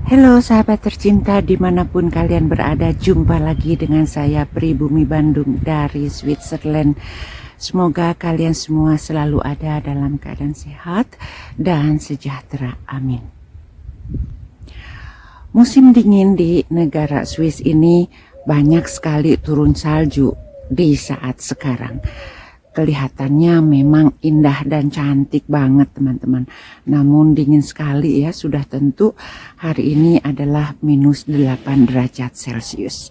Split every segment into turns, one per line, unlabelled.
Halo sahabat tercinta dimanapun kalian berada, jumpa lagi dengan saya Pribumi Bandung dari Switzerland. Semoga kalian semua selalu ada dalam keadaan sehat dan sejahtera, amin. Musim dingin di negara Swiss ini banyak sekali turun salju di saat sekarang. Kelihatannya memang indah dan cantik banget teman-teman. Namun dingin sekali ya, sudah tentu hari ini adalah minus 8 derajat Celcius.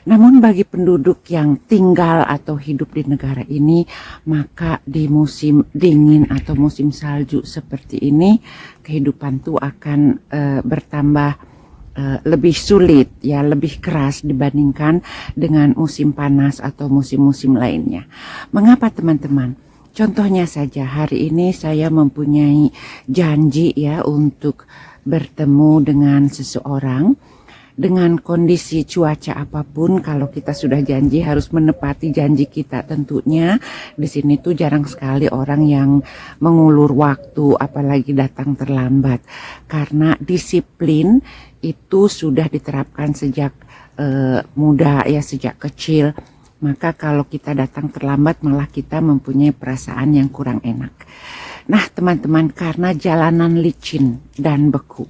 Namun bagi penduduk yang tinggal atau hidup di negara ini, maka di musim dingin atau musim salju seperti ini, kehidupan tuh akan bertambah lebih sulit ya, lebih keras dibandingkan dengan musim panas atau musim-musim lainnya. Mengapa teman-teman? Contohnya saja hari ini saya mempunyai janji ya untuk bertemu dengan seseorang. Dengan kondisi cuaca apapun, kalau kita sudah janji harus menepati janji kita tentunya. Di sini tuh jarang sekali orang yang mengulur waktu, apalagi datang terlambat. Karena disiplin itu sudah diterapkan sejak muda ya, sejak kecil. Maka kalau kita datang terlambat malah kita mempunyai perasaan yang kurang enak. Nah teman-teman, karena jalanan licin dan beku,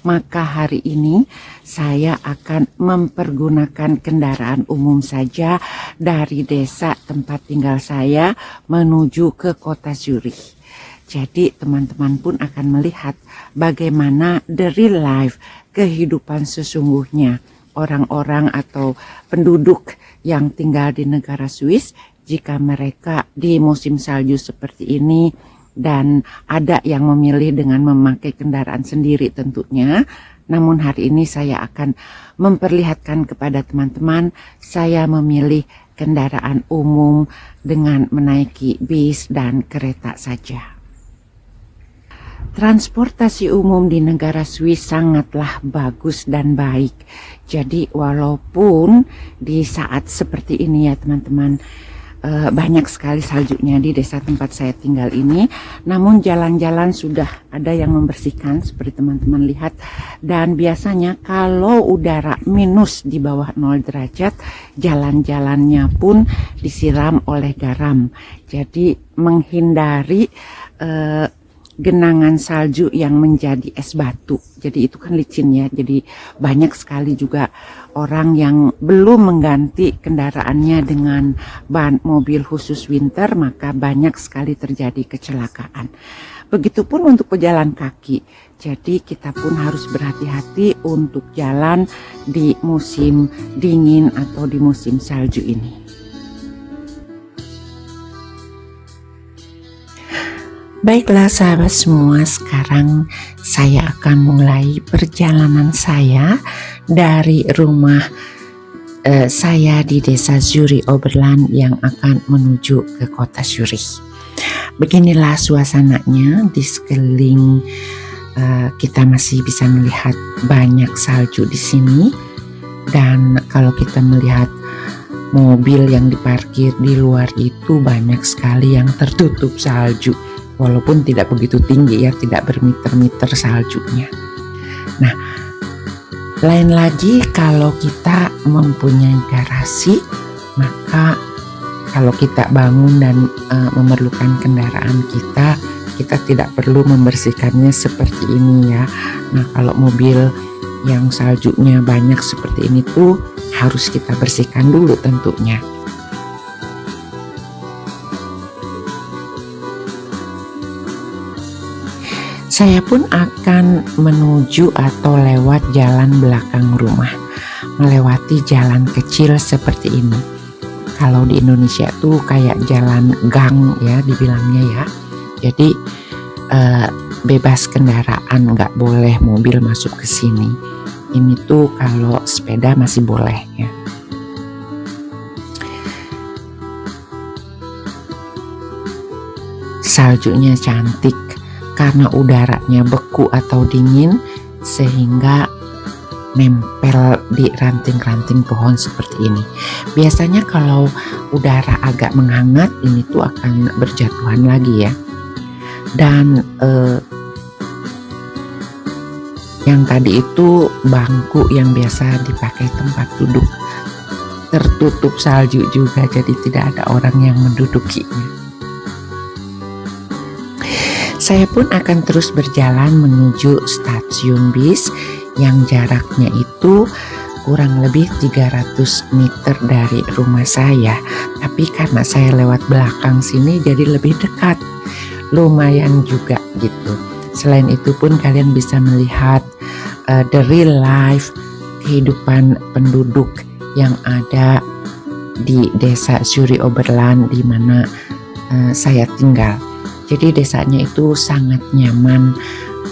maka hari ini saya akan mempergunakan kendaraan umum saja dari desa tempat tinggal saya menuju ke kota Zurich. Jadi teman-teman pun akan melihat bagaimana the real life, kehidupan sesungguhnya orang-orang atau penduduk yang tinggal di negara Swiss jika mereka di musim salju seperti ini. Dan ada yang memilih dengan memakai kendaraan sendiri tentunya. Namun hari ini saya akan memperlihatkan kepada teman-teman saya memilih kendaraan umum dengan menaiki bis dan kereta saja. Transportasi umum di negara Swiss sangatlah bagus dan baik. Jadi walaupun di saat seperti ini ya teman-teman, banyak sekali saljunya di desa tempat saya tinggal ini, namun jalan-jalan sudah ada yang membersihkan seperti teman-teman lihat. Dan biasanya kalau udara minus di bawah 0 derajat, jalan-jalannya pun disiram oleh garam, jadi menghindari genangan salju yang menjadi es batu. Jadi itu kan licin ya, jadi banyak sekali juga orang yang belum mengganti kendaraannya dengan ban mobil khusus winter, maka banyak sekali terjadi kecelakaan. Begitupun untuk pejalan kaki. Jadi kita pun harus berhati-hati untuk jalan di musim dingin atau di musim salju ini. Baiklah sahabat semua, sekarang saya akan mulai perjalanan saya dari rumah saya di desa Zurich Oberland yang akan menuju ke kota Zurich. Beginilah suasananya di sekeliling, kita masih bisa melihat banyak salju di sini. Dan kalau kita melihat mobil yang diparkir di luar itu banyak sekali yang tertutup salju. Walaupun tidak begitu tinggi ya, tidak bermeter-meter saljunya. Nah, lain lagi kalau kita mempunyai garasi, maka kalau kita bangun dan memerlukan kendaraan kita tidak perlu membersihkannya seperti ini ya. Nah, kalau mobil yang saljunya banyak seperti ini tuh harus kita bersihkan dulu tentunya. Saya pun akan menuju atau lewat jalan belakang rumah, melewati jalan kecil seperti ini. Kalau di Indonesia tuh kayak jalan gang ya dibilangnya ya. Jadi bebas kendaraan, nggak boleh mobil masuk ke sini. Ini tuh kalau sepeda masih boleh ya. Saljunya cantik karena udaranya beku atau dingin sehingga nempel di ranting-ranting pohon seperti ini. Biasanya kalau udara agak menghangat ini tuh akan berjatuhan lagi ya. Dan Yang tadi itu bangku yang biasa dipakai tempat duduk, tertutup salju juga, jadi tidak ada orang yang mendudukinya. Saya pun akan terus berjalan menuju stasiun bis yang jaraknya itu kurang lebih 300 meter dari rumah saya. Tapi karena saya lewat belakang sini jadi lebih dekat, lumayan juga gitu. Selain itu pun kalian bisa melihat the real life kehidupan penduduk yang ada di desa Suri Oberland di mana saya tinggal. Jadi desanya itu sangat nyaman,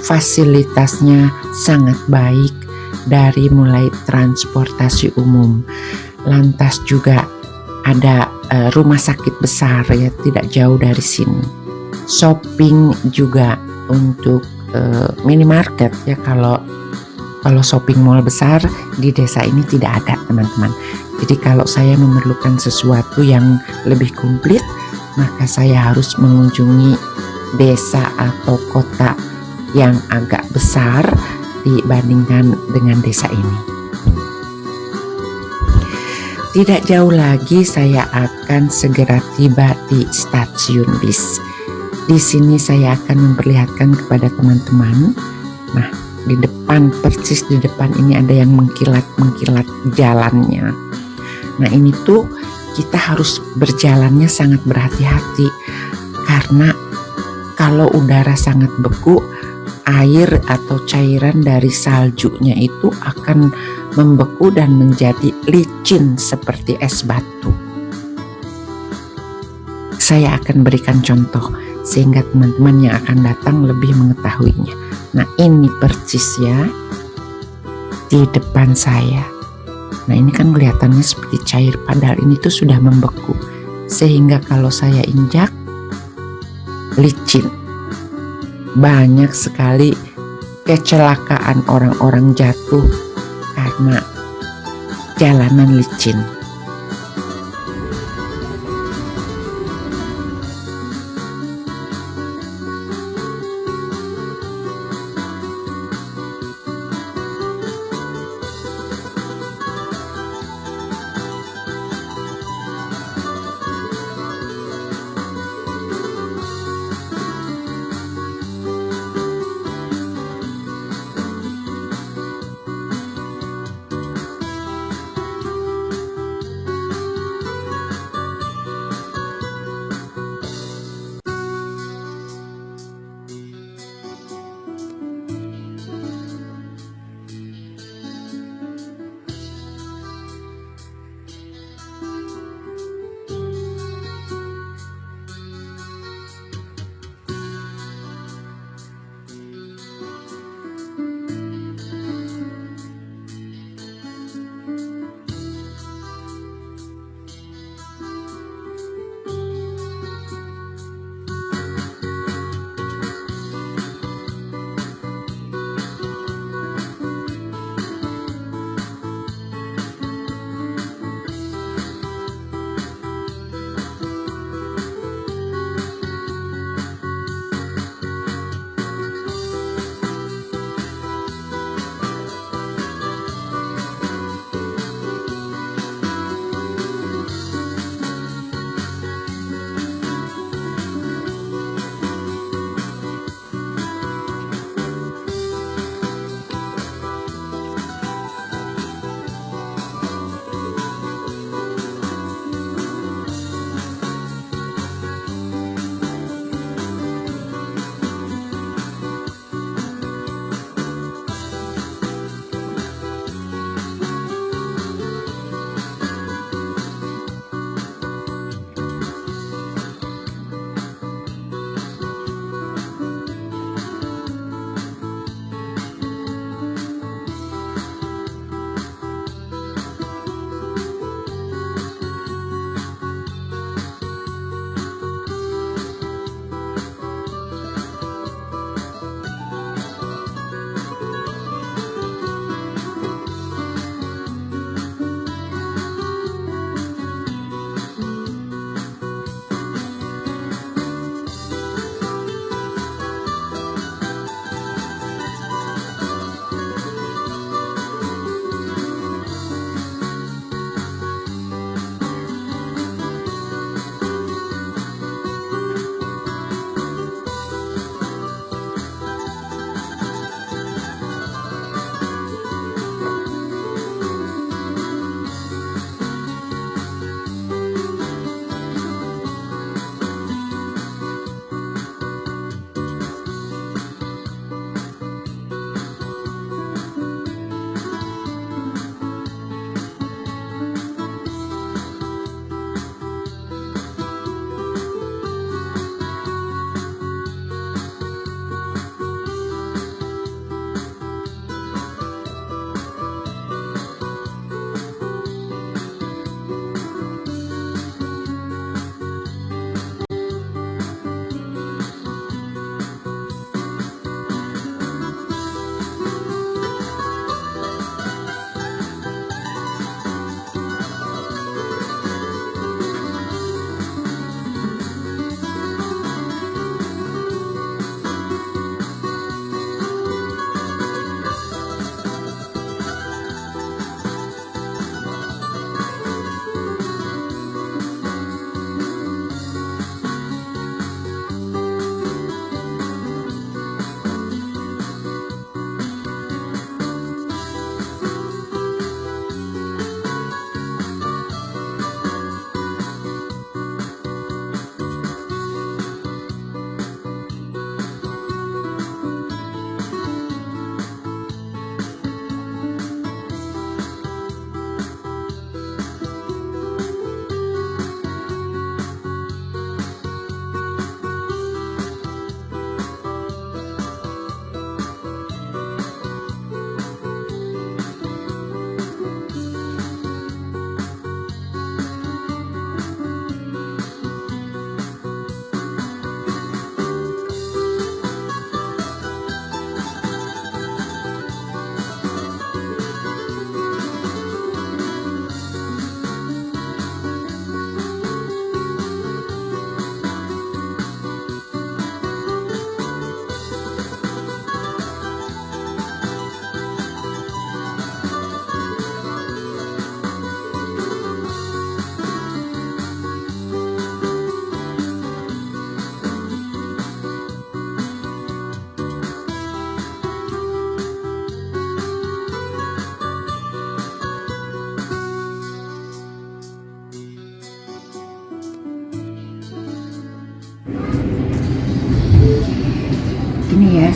fasilitasnya sangat baik dari mulai transportasi umum. Lantas juga ada rumah sakit besar ya tidak jauh dari sini. Shopping juga untuk minimarket ya, kalau shopping mall besar di desa ini tidak ada teman-teman. Jadi kalau saya memerlukan sesuatu yang lebih komplit, maka saya harus mengunjungi desa atau kota yang agak besar dibandingkan dengan desa ini. Tidak jauh lagi saya akan segera tiba di stasiun bis. Di sini saya akan memperlihatkan kepada teman-teman. Nah, persis di depan ini ada yang mengkilat-mengkilat jalannya. Nah, ini tuh kita harus berjalannya sangat berhati-hati karena kalau udara sangat beku, air atau cairan dari saljunya itu akan membeku dan menjadi licin seperti es batu. Saya akan berikan contoh sehingga teman-teman yang akan datang lebih mengetahuinya. Nah, ini persis ya di depan saya. Nah, ini kan kelihatannya seperti cair, padahal ini tuh sudah membeku. Sehingga kalau saya injak, licin. Banyak sekali kecelakaan orang-orang jatuh karena jalanan licin.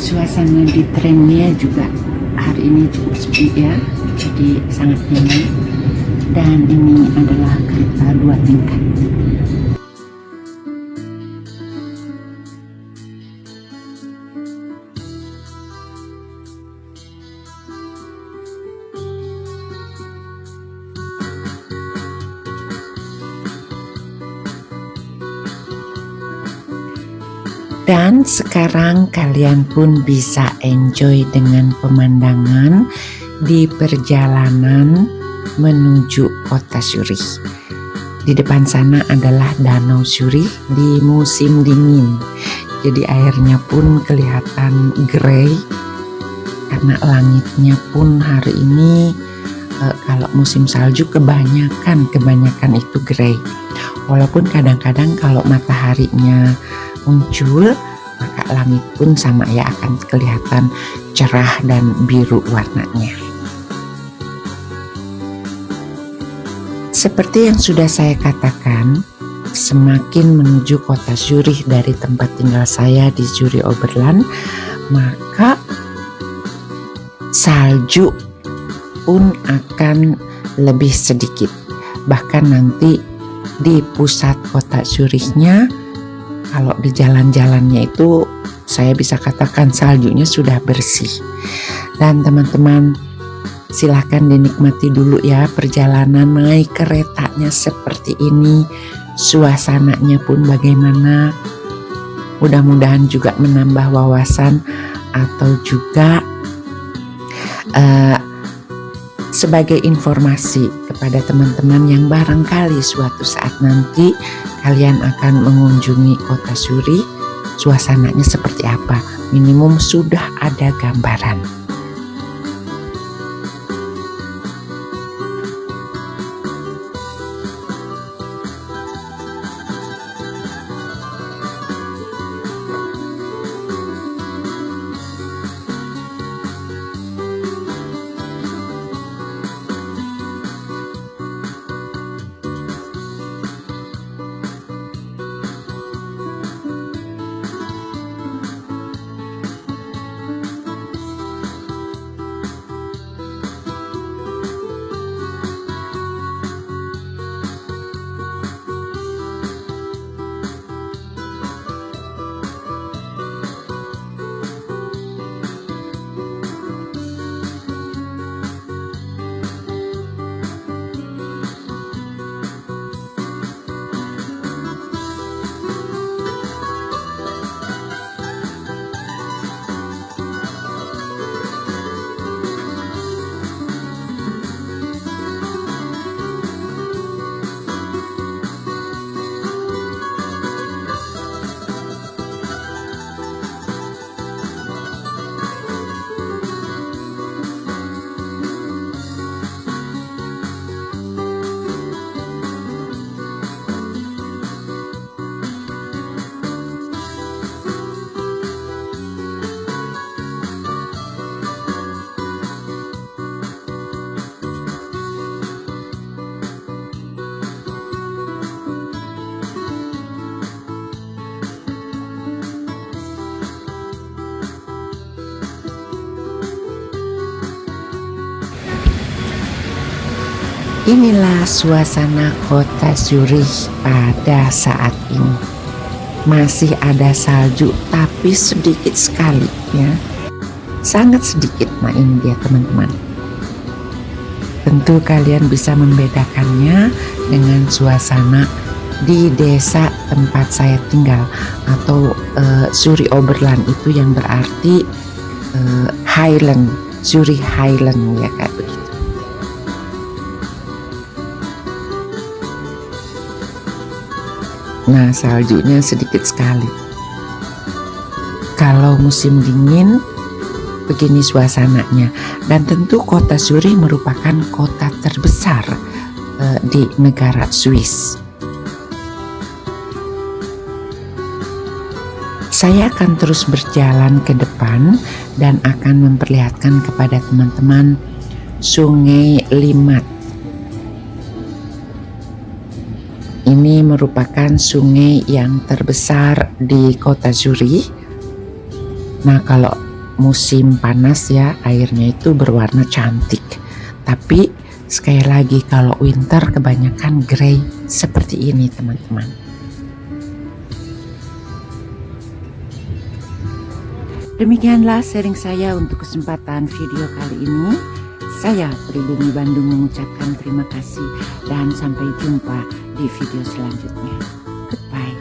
Suasana di trennya juga hari ini cukup sepi ya, jadi sangat nyaman. Dan ini adalah kereta 2 tingkat. Dan sekarang kalian pun bisa enjoy dengan pemandangan di perjalanan menuju kota Zurich. Di depan sana adalah Danau Zurich di musim dingin. Jadi airnya pun kelihatan grey karena langitnya pun hari ini kalau musim salju kebanyakan itu grey. Walaupun kadang-kadang kalau mataharinya muncul, maka langit pun sama ya akan kelihatan cerah dan biru warnanya. Seperti yang sudah saya katakan, semakin menuju kota Zurich dari tempat tinggal saya di Zurich Oberland, maka salju pun akan lebih sedikit. Bahkan nanti di pusat kota Zurichnya, kalau di jalan-jalannya itu saya bisa katakan saljunya sudah bersih. Dan teman-teman silahkan dinikmati dulu ya perjalanan naik keretanya seperti ini. Suasananya pun bagaimana. Mudah-mudahan juga menambah wawasan atau juga sebagai informasi kepada teman-teman yang barangkali suatu saat nanti kalian akan mengunjungi kota Zurich, suasananya seperti apa, minimum sudah ada gambaran. Inilah suasana kota Zurich pada saat ini. Masih ada salju tapi sedikit sekali ya. Sangat sedikit. Nah ini dia teman-teman. Tentu kalian bisa membedakannya dengan suasana di desa tempat saya tinggal atau Zurich Oberland itu yang berarti Highland, Zurich Highland ya kayak begitu. Nah saljunya sedikit sekali. Kalau musim dingin begini suasananya. Dan tentu kota Zurich merupakan kota terbesar di negara Swiss. Saya akan terus berjalan ke depan dan akan memperlihatkan kepada teman-teman Sungai Limmat. Ini merupakan sungai yang terbesar di kota Zurich. Nah kalau musim panas ya, airnya itu berwarna cantik. Tapi sekali lagi kalau winter kebanyakan grey seperti ini teman-teman. Demikianlah sharing saya untuk kesempatan video kali ini. Saya Pribumi Bandung mengucapkan terima kasih dan sampai jumpa di video selanjutnya. Goodbye.